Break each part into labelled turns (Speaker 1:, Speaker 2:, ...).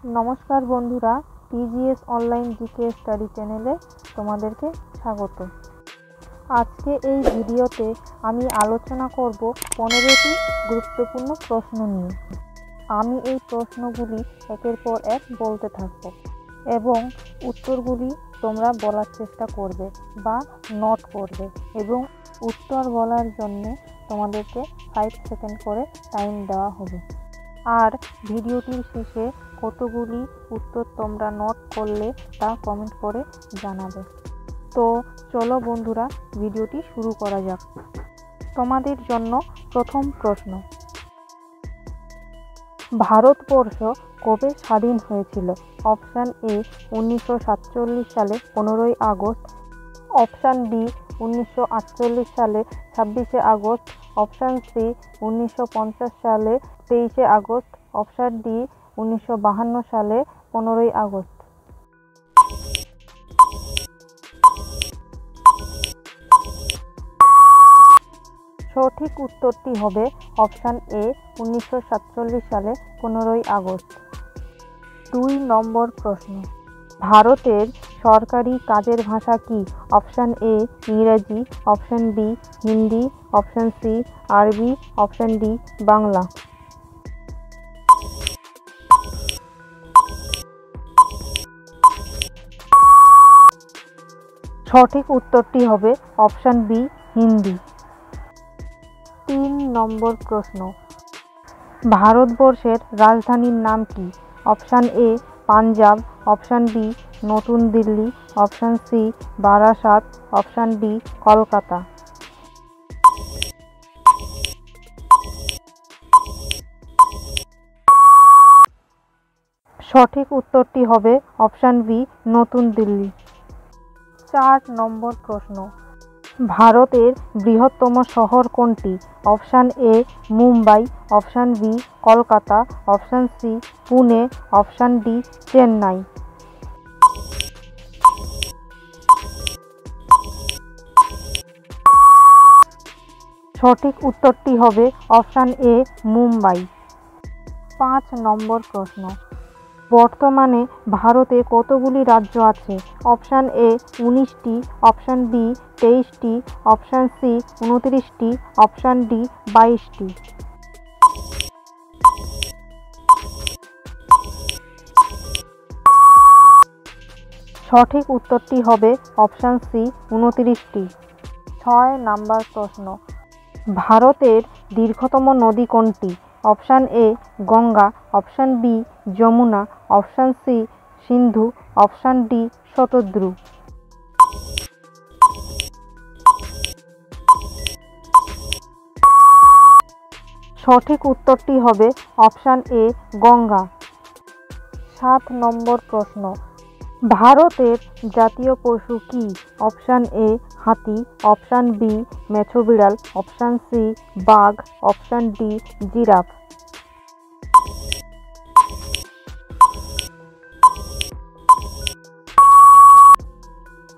Speaker 1: নমস্কার বন্ধুরা, TGS online GK study চ্যানেলে তোমাদেরকে স্বাগত। আজকে এই ভিডিওতে আমি আলোচনা করব 15টি গুরুত্বপূর্ণ প্রশ্ন নিয়ে। আমি এই প্রশ্নগুলি একের পর এক বলতে থাকব এবং উত্তরগুলি তোমরা বলার চেষ্টা করবে বা নোট করবে, এবং উত্তর বলার জন্য তোমাদেরকে 5 সেকেন্ড করে টাইম দেওয়া হবে। আর ভিডিওটির শেষে কতগুলি উত্তর তোমরা নোট করলে তা কমেন্ট করে জানাবে। তো চলো বন্ধুরা, ভিডিওটি শুরু করা যাক। তোমাদের জন্য প্রথম প্রশ্ন: ভারতবর্ষ কবে স্বাধীন হয়েছিল? অপশান এ 1947 সালে 15ই আগস্ট, অপশান বি 1948 সালে 26শে আগস্ট, অপশান সি 1950 সালে 23শে আগস্ট, অপশান ডি 1952 সালে 15ই আগস্ট। সঠিক উত্তরটি হবে অপশান এ 1947 সালে 15ই আগস্ট। 2 নম্বর প্রশ্ন: ভারতের সরকারি কাজের ভাষা কি? অপশান এ ইংরেজি, option B Hindi, option C আরবি, অপশান ডি বাংলা। সঠিক উত্তরটি হবে অপশান বি হিন্দি। 3 নম্বর প্রশ্ন: ভারতবর্ষের রাজধানীর নাম কি? Option A Punjab, option B নতুন Delhi, option C Barasat, option D Kolkata. সঠিক উত্তরটি হবে অপশান বি নতুন দিল্লি। 4 নম্বর প্রশ্ন: ভারতের বৃহত্তম শহর কোনটি? Option A Mumbai, option B Kolkata, option C Pune, option D Chennai. সঠিক উত্তরটি হবে অপশান এ মুম্বাই। 5 নম্বর প্রশ্ন: বর্তমানে ভারতে কতগুলি রাজ্য আছে? অপশান এ 19টি, অপশান বি 23টি, অপশান সি 29টি, অপশান ডি 22টি। সঠিক উত্তরটি হবে অপশান সি 29টি। 6 নম্বর প্রশ্ন: ভারতের দীর্ঘতম নদী কোনটি? Option A Ganga, option B Yamuna, option C Sindhu, option D Shatadru. সঠিক উত্তরটি হবে অপশান এ গঙ্গা। 7 নম্বর প্রশ্ন: ভারতের জাতীয় পশু কি? অপশান এ হাতি, অপশান বি মেছো বিড়াল, অপশান সি বাঘ, অপশান ডি জিরাফ।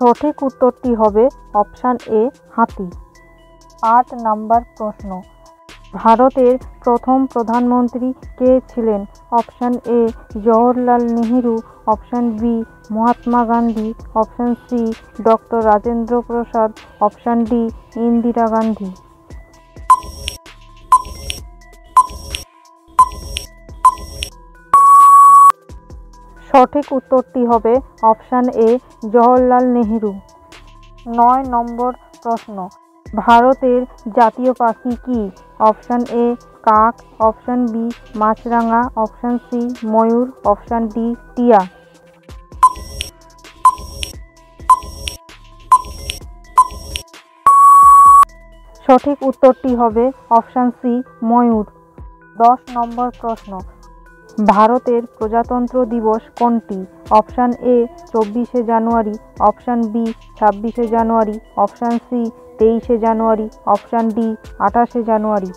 Speaker 1: সঠিক উত্তরটি হবে অপশান এ হাতি। 8 নম্বর প্রশ্ন: ভারতের প্রথম প্রধানমন্ত্রী কে ছিলেন? Option A Jawaharlal Nehru, option B Mahatma Gandhi, option C doctor Rajendra Prasad, option D Indira Gandhi. সঠিক উত্তরটি হবে অপশান এ জওহরলাল নেহেরু। 9 নম্বর প্রশ্ন: ভারতের জাতীয় পাখি কি? অপশান এ কাক, অপশান বি মাছরাঙা, অপশান সি ময়ূর, অপশান ডি টিয়া। সঠিক উত্তরটি হবে অপশান সি ময়ূর। 10 নম্বর প্রশ্ন: ভারতের প্রজাতন্ত্র দিবস কোনটি? অপশান এ 24শে জানুয়ারি, অপশান বি 26শে জানুয়ারি, অপশান সি 23শে জানুয়ারি, অপশান ডি 28শে জানুয়ারি।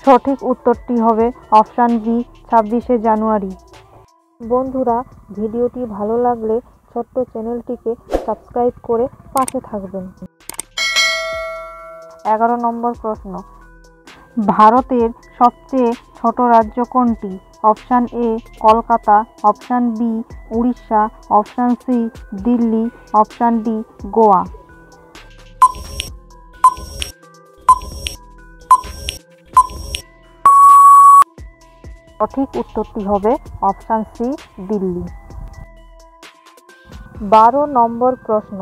Speaker 1: সঠিক উত্তরটি হবে অপশান বি 26শে জানুয়ারি। বন্ধুরা, ভিডিওটি ভালো লাগলে ছোট্ট চ্যানেলটিকে সাবস্ক্রাইব করে পাশে থাকবেন। 11 নম্বর প্রশ্ন, ভারতের সবচেয়ে ছোট রাজ্য কোনটি? Option A Kolkata, option B Orissa, option C Delhi, option D Goa. সঠিক উত্তরটি হবে অপশান সি দিল্লি। 12 নম্বর প্রশ্ন,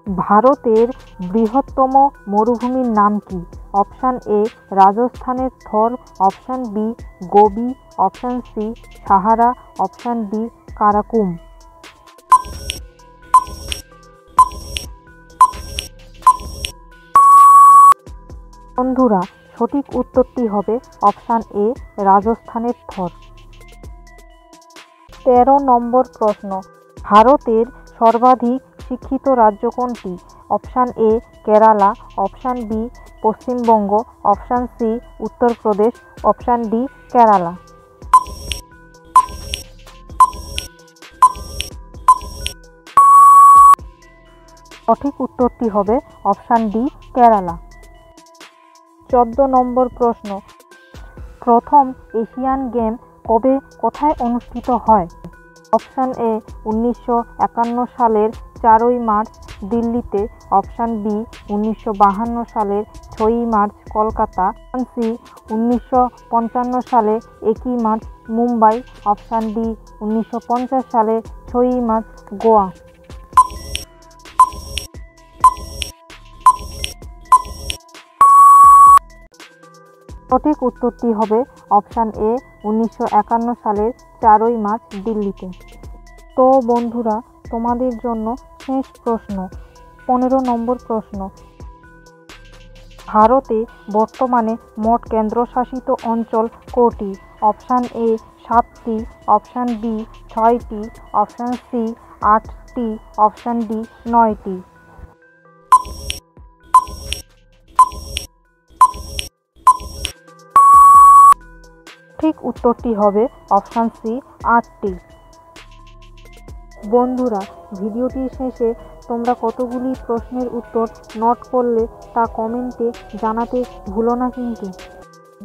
Speaker 1: ভারতের বৃহত্তম মরুভূমির নাম কি? অপশান এ রাজস্থানের Thar, option B Gobi, option C Sahara, option D Karakum. বন্ধুরা, সঠিক উত্তরটি হবে অপশান এ রাজস্থানের থর। 13 নম্বর প্রশ্ন, ভারতের সর্বাধিক শিক্ষিত রাজ্য কোনটি? Option A Kerala, option B Paschimbanga, option C Uttar Pradesh, option D Kerala. সঠিক উত্তরটি হবে অপশান ডি কেরালা। 14 নম্বর প্রশ্ন, প্রথম এশিয়ান গেম কবে কোথায় অনুষ্ঠিত হয়? অপশান এ 1951 সালের 4ই মার্চ দিল্লিতে, অপশান বি 1952 সালের 6ই মার্চ কলকাতা, অপশান সি 1955 সালে 1ই মার্চ মুম্বাই, অপশান ডি 1950 সালে 6ই মার্চ গোয়া। সঠিক উত্তরটি হবে অপশান এ 1951 সালের 4ই মার্চ দিল্লিতে। তো বন্ধুরা, তোমাদের জন্য শেষ প্রশ্ন, 15 নম্বর প্রশ্ন, ভারতে বর্তমানে মোট কেন্দ্রশাসিত অঞ্চল কটি? অপশান এ 7টি, অপশান বি 6টি, অপশান সি 8টি, অপশান ডি 9টি। ঠিক উত্তরটি হবে অপশান সি 8টি। বন্ধুরা, ভিডিওটির শেষে তোমরা কতগুলি প্রশ্নের উত্তর নোট করলে তা কমেন্টে জানাতে ভুলো না কিন্তু।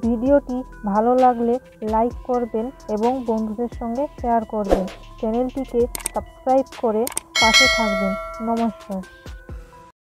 Speaker 1: ভিডিওটি ভালো লাগলে লাইক করবেন এবং বন্ধুদের সঙ্গে শেয়ার করবেন। চ্যানেলটিকে সাবস্ক্রাইব করে পাশে থাকবেন। নমস্কার।